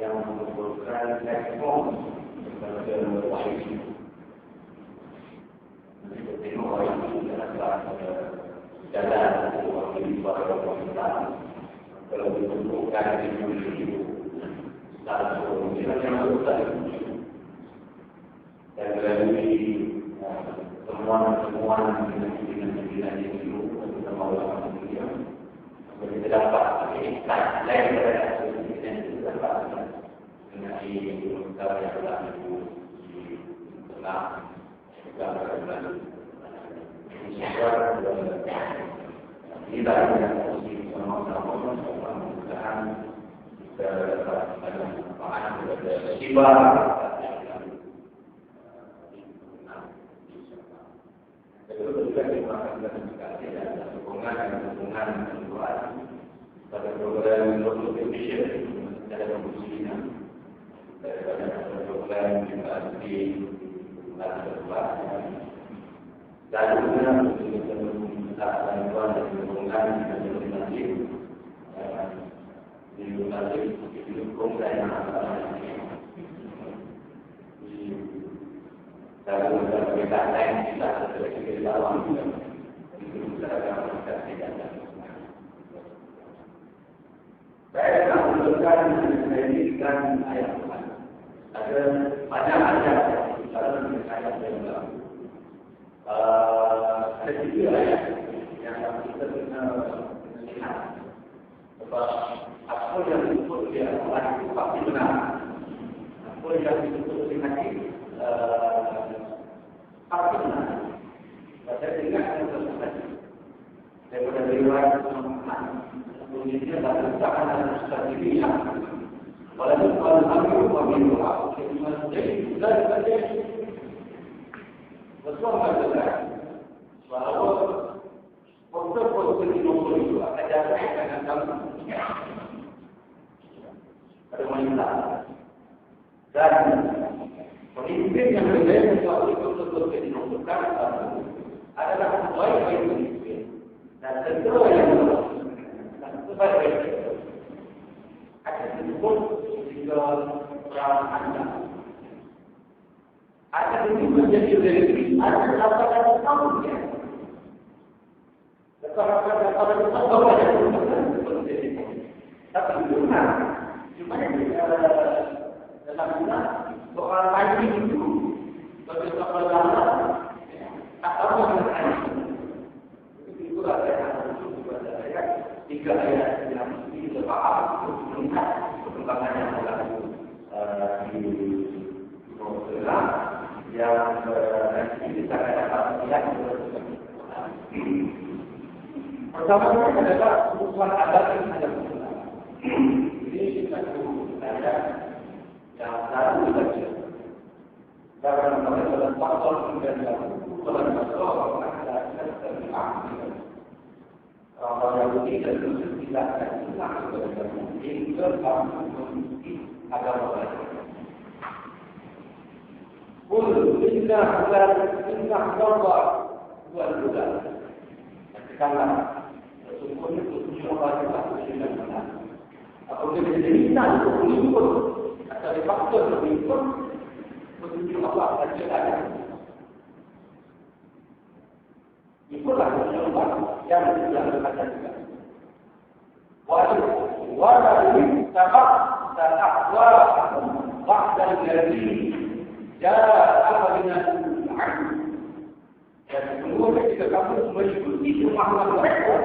yang membutuhkan respon kepada wajib. Tengok orang yang dalam jalan wakil pada pemerintah kalau dibentukkan itu satu yang besar dan melalui temuan-temuan dengan itu terutama ulama dunia kita dapat insight lain daripada yang kita dapat mengenai perkara yang berlaku di tengah negara kita yang posisi sama-sama mudah-mudahan kita dapat manfaat dari tiba kedua juga dimakamkan sekali ada hubungan keluar pada program local division dalam muslimnya daripada program juga di luar dan juga minta bantuan dan dukungan dari masjid di masjid didukung dan dalam beberapa lain kita sebagai dalam itu dalam kita tidak saya akan menunjukkan menjadikan ayat Tuhan ada banyak ayat dalam ayat yang ada tiga ayat yang kita kena lihat apa yang disebut dia adalah pasti benar apa yang disebut dengan pasti benar saya ingat daripada riwayat Muhammad bunyinya dalam ucapan dan strategi walaupun kalau kami memilih jadi dari betul betul bahwa proses itu ada kaitan dengan ada wanita dan pemimpin yang berbeda soal proses itu adalah baik-baik pemimpin dan tentu yang sebaik-baik akan disebut jika perang anda ada itu menjadi lebih ada apa-apa tahun ya. Apa-apa tapi benar. Cuma dalam benar soal tadi itu bagi kepala tak tahu mana itu ada tiga ayat yang mesti dipaham untuk melihat perkembangan yang berlaku di Islam yang nanti kita akan dapat melihat pertama adalah kebutuhan adat yang ada ini kita ada yang satu saja karena mereka dalam faktor dan dalam faktor ada kalau yang tidak tidak akan mungkin agama lain. Qul inna Allah wa al-huda. Katakanlah sesungguhnya petunjuk Allah itu benar. Apabila diminta untuk mengikut atau dipaksa untuk mengikut petunjuk Allah saja ada. Itulah petunjuk Allah yang berkata juga. Wa ba'da alladhi ja'a min al-'ilm. Dan kemudian jika kamu mengikuti pemahaman mereka,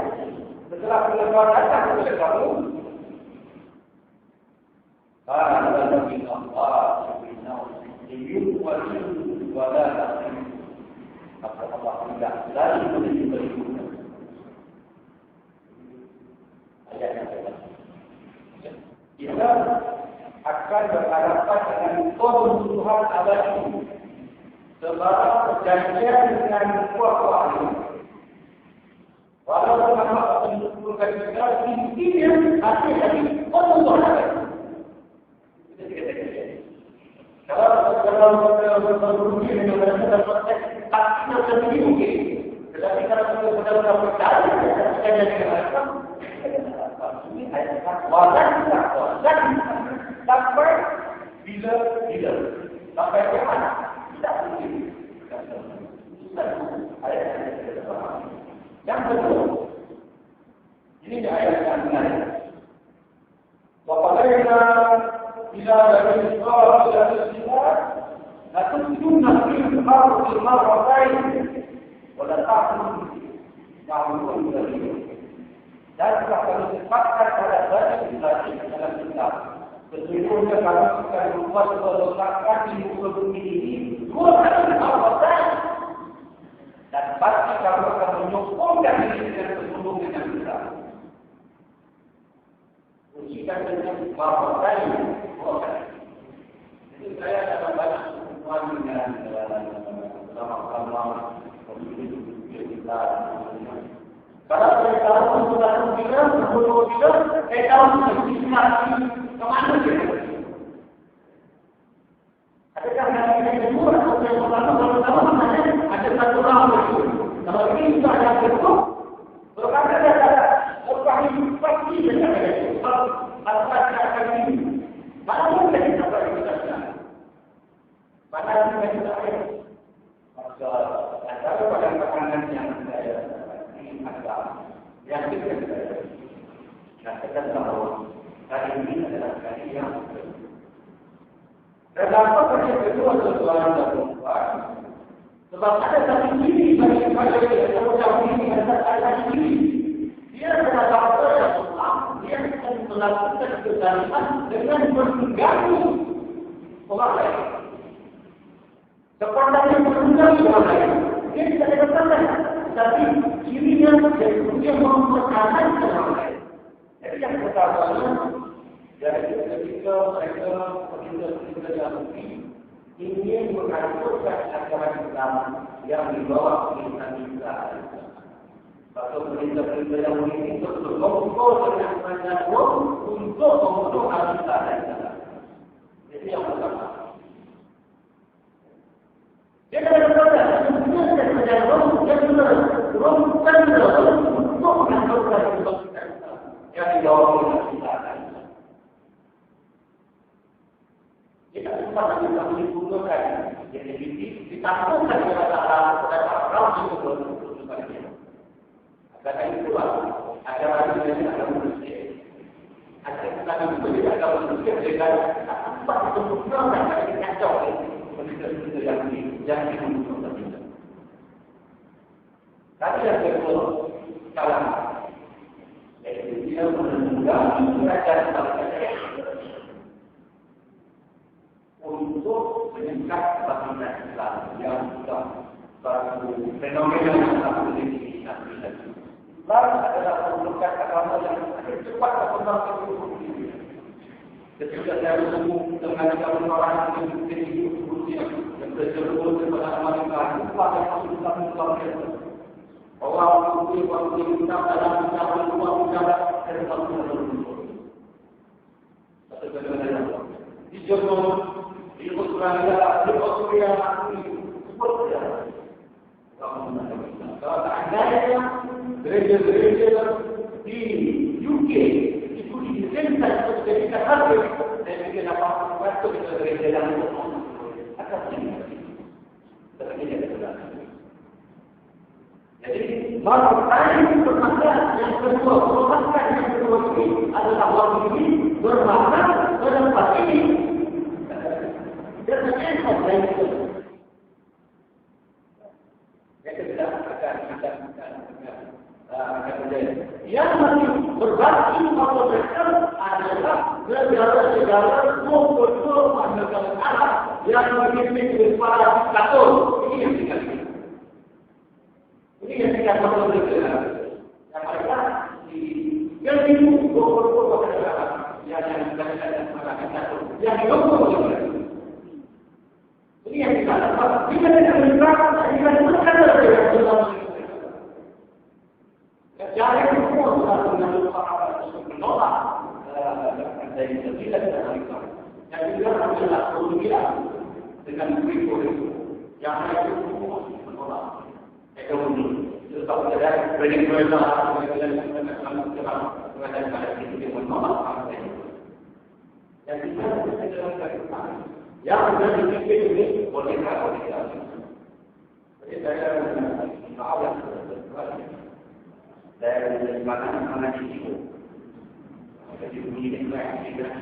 setelah pengetahuan datang kepada kamu, qala inna Allah yuwalli wa la taqim. Maka Allah tidak lagi memberikan ayat yang terakhir. Kita akan berhadapan dengan kebutuhan abadi sebab perjanjian dengan kuasa ini. Walaupun nama menunjukkan kita intinya hati dari kebutuhan abadi. Kalau berfungsi dengan dasar konteks taknya lebih mungkin. Tetapi kalau kita benar-benar percaya, kita jadi mereka. Ini ayat wajan sampai bila sampai ke mana? Tidak mungkin. Ayat yang betul. Ini ayat yang menarik. Waqalaina ila al-israr ila al-israr la tusjudna fil ardi marratayn wa la ta'budu ma'budun ghayruhu. Dan telah kami sepakatkan pada banyak ibadah dalam kitab. Sesungguhnya kami akan membuat kerosakan di muka bumi ini 2 kali marratayn. Dan pasti kamu akan menyokongkan diri dengan kesombongan dengan kita. Ujikan dengan marratayn. Jadi saya dapat banyak pertemuan dengan ulama-ulama pemimpin kita. Kalau saya tahu sudah bilang, saya tahu destinasi kemana dia. Adakah yang kedua atau yang pertama mana ada satu orang itu. Kalau ini sudah ada bentuk, berkata dia ada orang yang pasti dia ada. Apa akan ini? Mana mungkin kita berbicara? Mana mungkin kita berbicara? Ada pada pandangan yang saya yang kita katakan bahwa hari ini adalah hari yang terdapat pada kedua soalan dan perempuan. Sebab ada satu diri bagi mereka yang jauh ini ada diri. Dia adalah faktor yang dia akan melakukan kesalahan dengan mengganggu orang lain. Sepanjang yang mengganggu orang lain, dia tidak ada kesalahan. Tapi dirinya dan kemudian mempertahankan orang lain. Jadi yang pertama, jadi ketika mereka yang ingin menghancurkan agama Islam yang dibawa oleh Nabi Isa. Atau perintah-perintah yang ini untuk mengumpul dengan pengajaran untuk membunuh Nabi Isa. Jadi yang pertama. Dia akan berkata, sebenarnya saja Rom kan untuk menghancurkan kebangsaan yang dibawa oleh Nabi Isa. Kita sempat kita menimbulkan jadi ditampungkan kepada orang itu berbuat. Karena itulah agama ini agama manusia. Agama itu tidak agama manusia dengan tempat untuk menggunakan kacau penduduk yang dimungkinkan kita. Tapi yang kedua, kalam. Yaitu dia menunggangi kerajaan bangsa untuk meningkat kebangkitan Islam yang sudah baru fenomena yang sangat terjadi di Indonesia. Lalu adalah perlukan agama yang cepat berkembang ke seluruh dunia. Ketika saya bertemu dengan orang yang menjadi dunia yang berjerumus kepada Amerika, lupa yang masuk dalam Islam. Orang yang kita dalam ucapan dua ucapan dari satu di Jerman, di Australia, di Australia, seperti apa? Kalau seandainya gereja-gereja di UK itu didesain untuk dijadikan habis, saya pikir apa waktu kita gereja yang akan jadi maknanya bermakna yang kedua, bermakna yang kedua ini adalah wajib bermakna pada tempat ini lain itu. Yang kedua yang masih berbakti pada mereka adalah negara-negara betul-betul negara Arab yang memiliki para diktator. Ini yang kita lihat. Ini yang kita maksud dengan yang mereka yang itu betul-betul negara yang diktator, yang didukung. Ini yang kita dapat. Jika kita menerapkan, jika kita menerapkan jangan semua satu menolak dari sembilan negara yang juga adalah Colombia dengan Puerto Rico yang itu semua menolak ekonomi. Sebab ada Venezuela dengan menolak yang kita yang menjadi ini boleh kita. Jadi saya tahu dari mana itu. Jadi begini juga.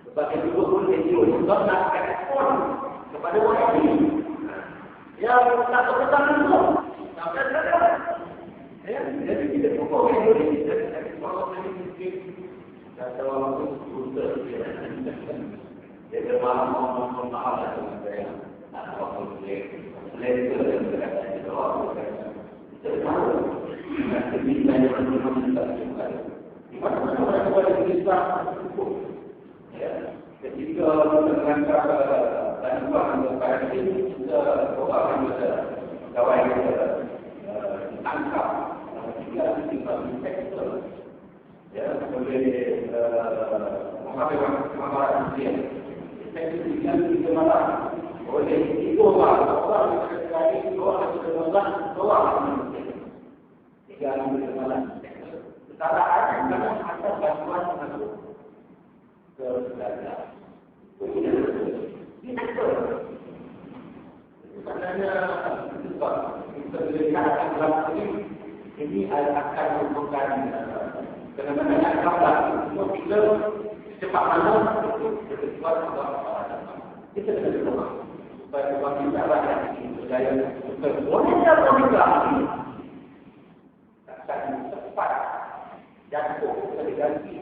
Sebagai gubernur NGO juga nak ekspor kepada orang ini. Yang tak bertahan itu, sampai sekarang. Jadi kita pukul Indonesia dari ekspor ini kata orang itu susah. Jadi malam maaf dengan saya. Ada waktu lepas dan berkata itu orang jadi banyak orang tak suka. Mana orang boleh bisa cukup. Ya, ketika mereka bantuan kepada ini kita orang kawan kita tangkap kita sektor. Ya, boleh mengambil dia. Kita tidak malah boleh itu orang sekali orang yang berjalan. Secara ada atas bantuan masuk ke negara. Ini sebenarnya kita berikan dalam ini akan merupakan kenapa kapal semua kita cepat mana berbuat kita tidak supaya kita ada budaya boleh tak cepat jatuh terganti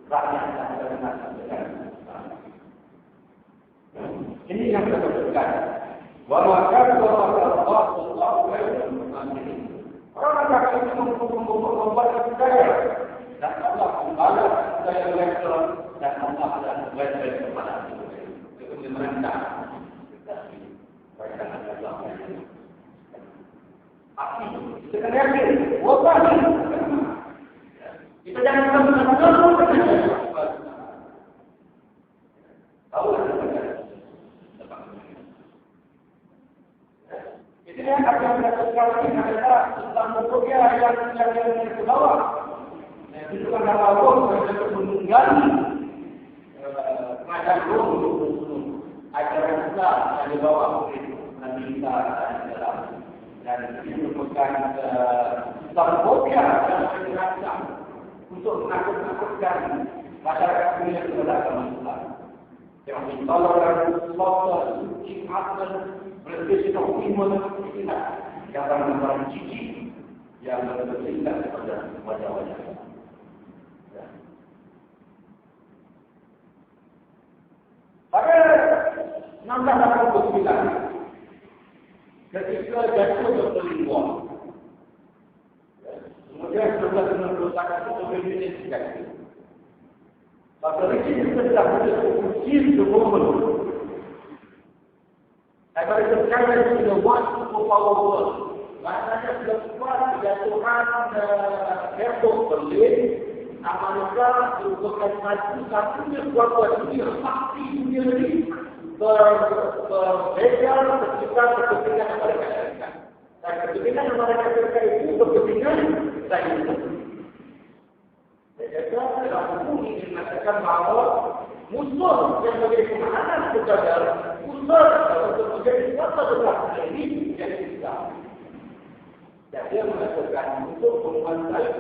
rakyat dan negara. Ini yang kita lakukan. Walaupun Allah orang akan membuat budaya dan Allah membalas budaya mereka dan Allah akan membalas kepada mereka. Sebenarnya, wabah kita jangan tahu itu yang akan kita lakukan adalah tentang bukunya yang ke bawah. Itu kan apa-apa untuk menunggangi macam ajaran Islam yang dibawa oleh Nabi Isa dan ini merupakan tanggonya yang dirancang untuk menakut-nakutkan masyarakat dunia kepada Islam. Yang intoleran, slaughter, suci, akal, berkesihatan iman, yang barang-barang cici yang berkesihatan kepada wajah-wajah. Pada 1689, ketika jatuh ke Berlin, kemudian 1991 itu Berlin jatuh. Maka ini sudah berfungsi semua. Agar sekarang sudah buat power. Maknanya sudah buat jatuhan airport Berlin. Amerika merupakan satu-satunya kuasa dunia sakti dunia ini berbeda ketika Amerika Serikat. Dan ketika Amerika Serikat itu berkepentingan saya itu. Jadi dalam buku ini mengatakan bahawa musuh yang menjadi kemahanan kepada musuh untuk menjadi kuasa besar ini yang kita. Jadi dia mengatakan untuk menguasai